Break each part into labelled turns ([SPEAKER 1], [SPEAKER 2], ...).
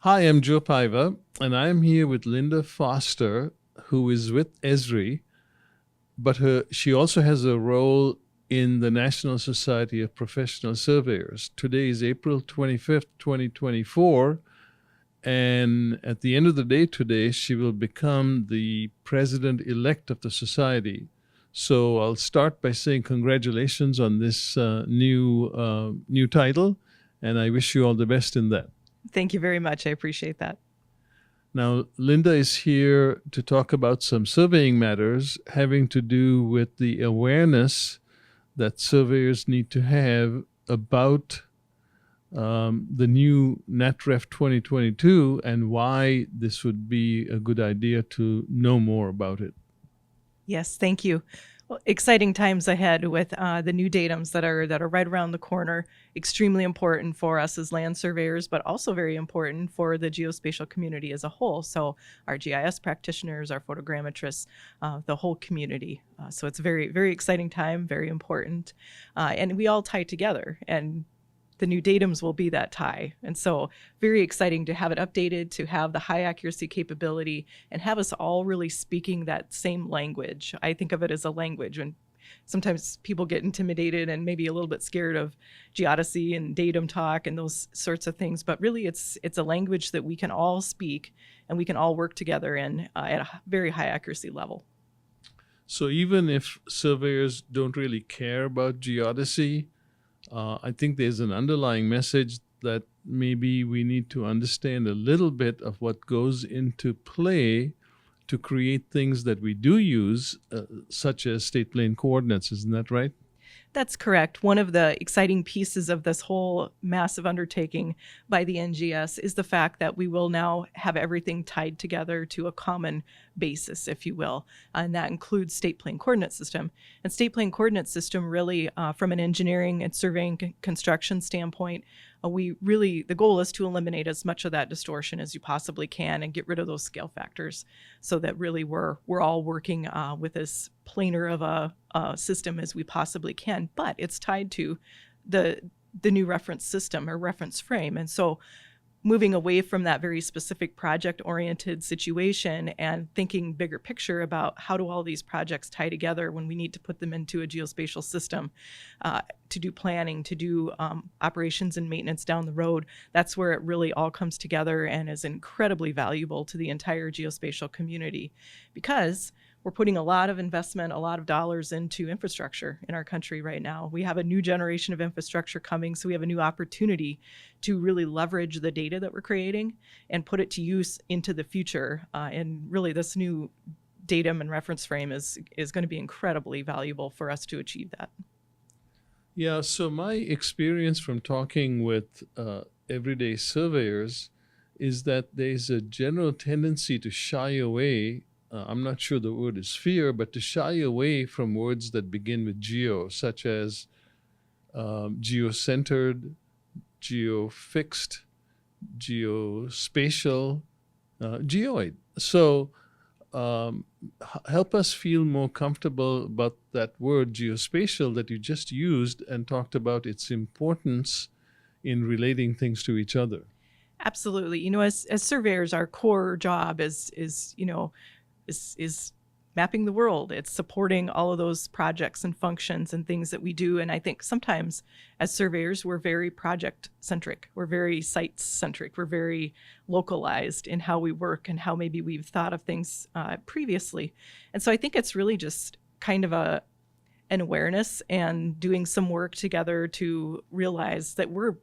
[SPEAKER 1] Hi, I'm Joe Paiva, and I'm here with Linda Foster, who is with Esri, but she also has a role in the National Society of Professional Surveyors. Today is April 25th, 2024, and at the end of the day today, she will become the President-Elect of the Society. So I'll start by saying congratulations on this new title, and I wish you all the best in that.
[SPEAKER 2] Thank you very much. I appreciate that.
[SPEAKER 1] Now, Linda is here to talk about some surveying matters having to do with the awareness that surveyors need to have about the new NatRef 2022 and why this would be a good idea to know more about it.
[SPEAKER 2] Yes, thank you. Well, exciting times ahead with the new datums that are right around the corner. Extremely important for us as land surveyors, but also very important for the geospatial community as a whole. So our GIS practitioners, our photogrammetrists, the whole community. So it's a very, very exciting time, very important. And we all tie together, and the new datums will be that tie. And so very exciting to have it updated, to have the high accuracy capability, and have us all really speaking that same language. I think of it as a language, and sometimes people get intimidated and maybe a little bit scared of geodesy and datum talk and those sorts of things. But really it's a language that we can all speak and we can all work together in at a very high accuracy level.
[SPEAKER 1] So even if surveyors don't really care about geodesy, I think there's an underlying message that maybe we need to understand a little bit of what goes into play to create things that we do use, such as state plane coordinates. Isn't that right?
[SPEAKER 2] That's correct. One of the exciting pieces of this whole massive undertaking by the NGS is the fact that we will now have everything tied together to a common basis, if you will, and that includes state plane coordinate system. And state plane coordinate system really, from an engineering and surveying construction standpoint, the goal is to eliminate as much of that distortion as you possibly can and get rid of those scale factors so that really we're all working with as planar of a system as we possibly can. But it's tied to the new reference system or reference frame. And so moving away from that very specific project-oriented situation and thinking bigger picture about how do all these projects tie together when we need to put them into a geospatial system to do planning, to do operations and maintenance down the road. That's where it really all comes together and is incredibly valuable to the entire geospatial community, because we're putting a lot of investment, a lot of dollars into infrastructure in our country right now. We have a new generation of infrastructure coming, so we have a new opportunity to really leverage the data that we're creating and put it to use into the future. And really this new datum and reference frame is going to be incredibly valuable for us to achieve that.
[SPEAKER 1] Yeah, so my experience from talking with everyday surveyors is that there's a general tendency to shy away. I'm not sure the word is fear, but to shy away from words that begin with geo, such as geocentered, geofixed, geospatial, geoid. So help us feel more comfortable about that word geospatial that you just used and talked about its importance in relating things to each other.
[SPEAKER 2] Absolutely. As surveyors, our core job is mapping the world. It's supporting all of those projects and functions and things that we do. And I think sometimes as surveyors, we're very project centric. We're very site centric. We're very localized in how we work and how maybe we've thought of things previously. And so I think it's really just kind of an awareness and doing some work together to realize that we're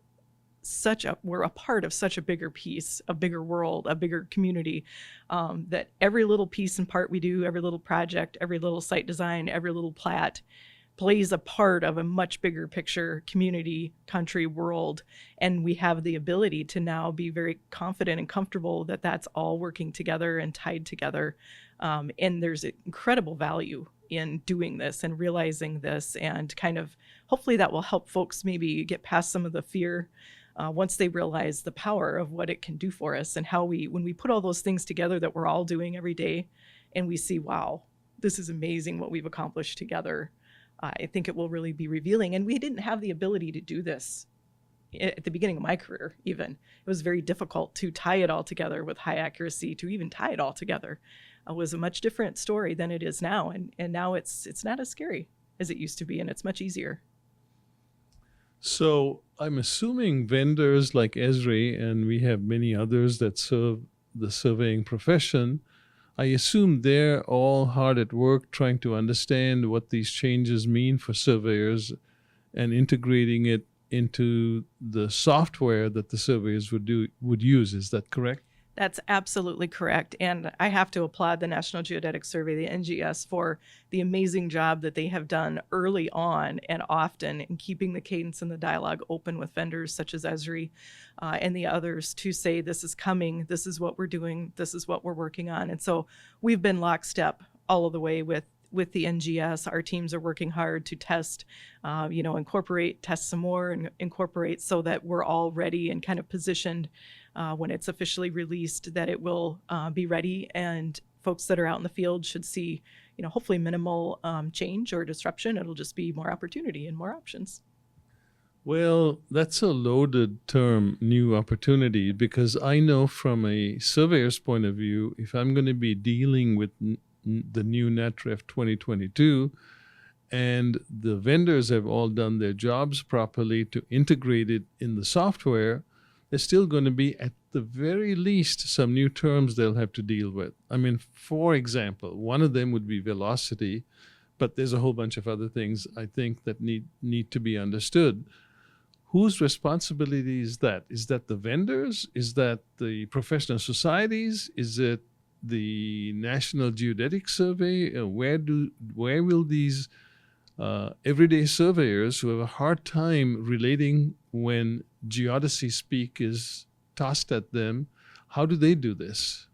[SPEAKER 2] a part of such a bigger piece, a bigger world, a bigger community, that every little piece and part we do, every little project, every little site design, every little plat plays a part of a much bigger picture community, country, world. And we have the ability to now be very confident and comfortable that that's all working together and tied together. And there's incredible value in doing this and realizing this, and kind of hopefully that will help folks maybe get past some of the fear once they realize the power of what it can do for us, and how when we put all those things together that we're all doing every day and we see, wow, this is amazing what we've accomplished together. I think it will really be revealing. And we didn't have the ability to do this at the beginning of my career, even. It was very difficult to tie it all together with high accuracy, to even tie it all together. Was a much different story than it is now. And now it's not as scary as it used to be, and it's much easier.
[SPEAKER 1] So I'm assuming vendors like Esri, and we have many others that serve the surveying profession, I assume they're all hard at work trying to understand what these changes mean for surveyors and integrating it into the software that the surveyors would use. Is that correct?
[SPEAKER 2] That's absolutely correct. And I have to applaud the National Geodetic Survey, the NGS, for the amazing job that they have done early on and often in keeping the cadence and the dialogue open with vendors such as Esri and the others to say, this is coming, this is what we're doing, this is what we're working on. And so we've been lockstep all of the way with the NGS. Our teams are working hard to test, incorporate, test some more, and incorporate so that we're all ready and kind of positioned when it's officially released, that it will be ready, and folks that are out in the field should see, hopefully minimal change or disruption. It'll just be more opportunity and more options.
[SPEAKER 1] Well, that's a loaded term, new opportunity, because I know from a surveyor's point of view, if I'm going to be dealing with the new NetRef 2022, and the vendors have all done their jobs properly to integrate it in the software, there's still going to be, at the very least, some new terms they'll have to deal with. I mean, for example, one of them would be velocity, but there's a whole bunch of other things I think that need to be understood. Whose responsibility is that? Is that the vendors? Is that the professional societies? Is it the National Geodetic Survey? Where will these everyday surveyors who have a hard time relating when geodesy speak is tossed at them, how do they do this?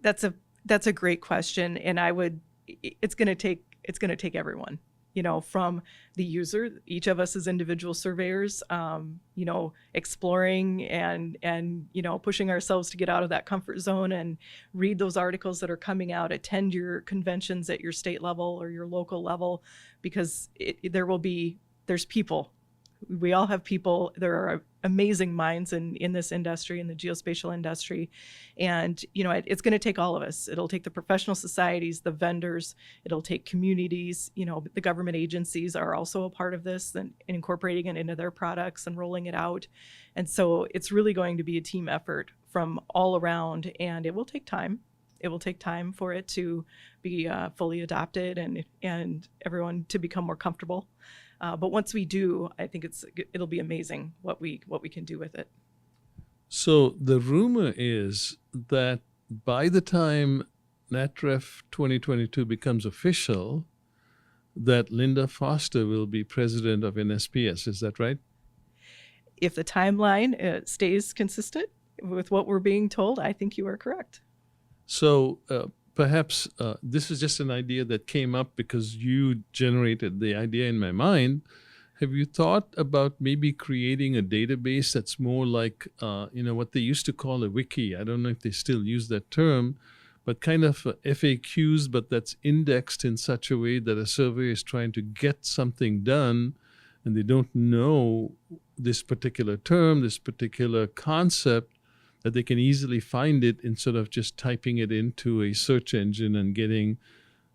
[SPEAKER 2] That's a great question, and it's going to take everyone. From the user, each of us as individual surveyors, exploring and pushing ourselves to get out of that comfort zone and read those articles that are coming out, attend your conventions at your state level or your local level, because there's people. We all have people. There are amazing minds in this industry, in the geospatial industry. And, it's going to take all of us. It'll take the professional societies, the vendors, it'll take communities. The government agencies are also a part of this and incorporating it into their products and rolling it out. And so it's really going to be a team effort from all around, and it will take time. It will take time for it to be fully adopted and everyone to become more comfortable. But once we do, I think it'll be amazing what we can do with it.
[SPEAKER 1] So the rumor is that by the time NetRef 2022 becomes official, that Linda Foster will be president of NSPS. Is that right?
[SPEAKER 2] If the timeline stays consistent with what we're being told, I think you are correct.
[SPEAKER 1] So perhaps this is just an idea that came up because you generated the idea in my mind. Have you thought about maybe creating a database that's more like, what they used to call a wiki? I don't know if they still use that term, but kind of FAQs, but that's indexed in such a way that a surveyor is trying to get something done and they don't know this particular term, this particular concept, that they can easily find it instead of just typing it into a search engine and getting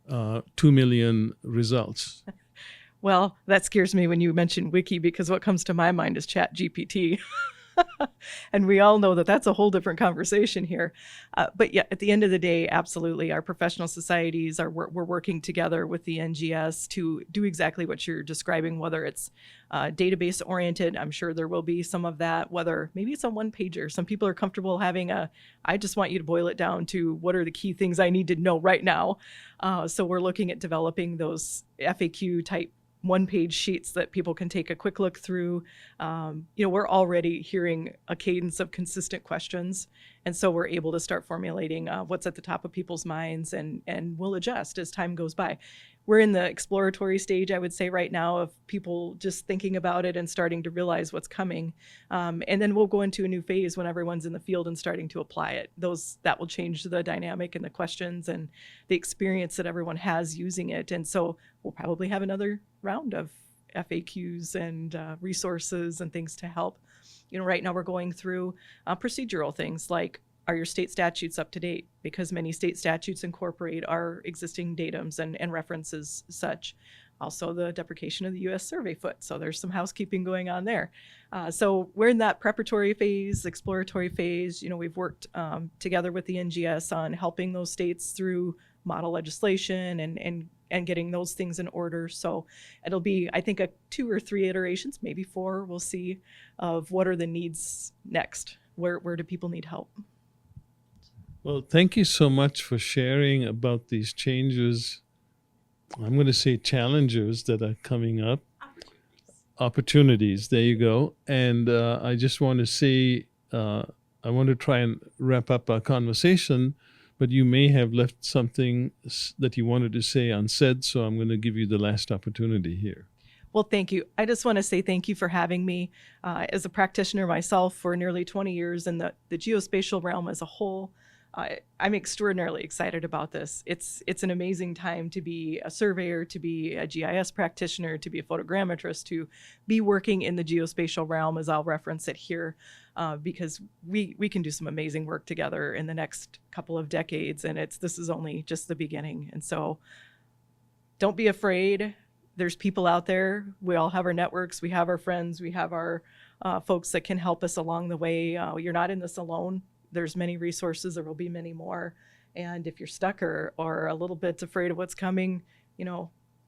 [SPEAKER 1] 2 million results.
[SPEAKER 2] Well, that scares me when you mention wiki, because what comes to my mind is Chat GPT. And we all know that that's a whole different conversation here. But yeah, at the end of the day, absolutely, our professional societies we're working together with the NGS to do exactly what you're describing, whether it's database oriented. I'm sure there will be some of that, whether maybe it's a one pager. Some people are comfortable having I just want you to boil it down to what are the key things I need to know right now. So we're looking at developing those FAQ type one-page sheets that people can take a quick look through. We're already hearing a cadence of consistent questions, and so we're able to start formulating what's at the top of people's minds, and we'll adjust as time goes by. We're in the exploratory stage, I would say, right now, of people just thinking about it and starting to realize what's coming. And then we'll go into a new phase when everyone's in the field and starting to apply it. That will change the dynamic and the questions and the experience that everyone has using it. And so we'll probably have another round of FAQs and resources and things to help. Right now we're going through procedural things like, are your state statutes up to date? Because many state statutes incorporate our existing datums and references such. Also the deprecation of the U.S. survey foot. So there's some housekeeping going on there. So we're in that preparatory phase, exploratory phase. We've worked together with the NGS on helping those states through model legislation and getting those things in order. So it'll be, I think, 2 or 3 iterations, maybe 4, we'll see, of what are the needs next. Where do people need help?
[SPEAKER 1] Well, thank you so much for sharing about these changes. I'm going to say challenges that are coming up. Opportunities. There you go. And I just want to say, I want to try and wrap up our conversation, but you may have left something that you wanted to say unsaid, so I'm going to give you the last opportunity here.
[SPEAKER 2] Well, thank you. I just want to say thank you for having me. As a practitioner myself for nearly 20 years in the geospatial realm as a whole, I'm extraordinarily excited about this. It's an amazing time to be a surveyor, to be a GIS practitioner, to be a photogrammetrist, to be working in the geospatial realm, as I'll reference it here, because we can do some amazing work together in the next couple of decades, and this is only just the beginning. And so don't be afraid. There's people out there. We all have our networks. We have our friends. We have our folks that can help us along the way. You're not in this alone. There's many resources. There will be many more. And if you're stuck or a little bit afraid of what's coming,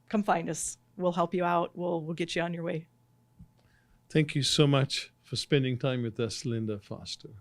[SPEAKER 2] come find us. We'll help you out. We'll get you on your way.
[SPEAKER 1] Thank you so much for spending time with us, Linda Foster.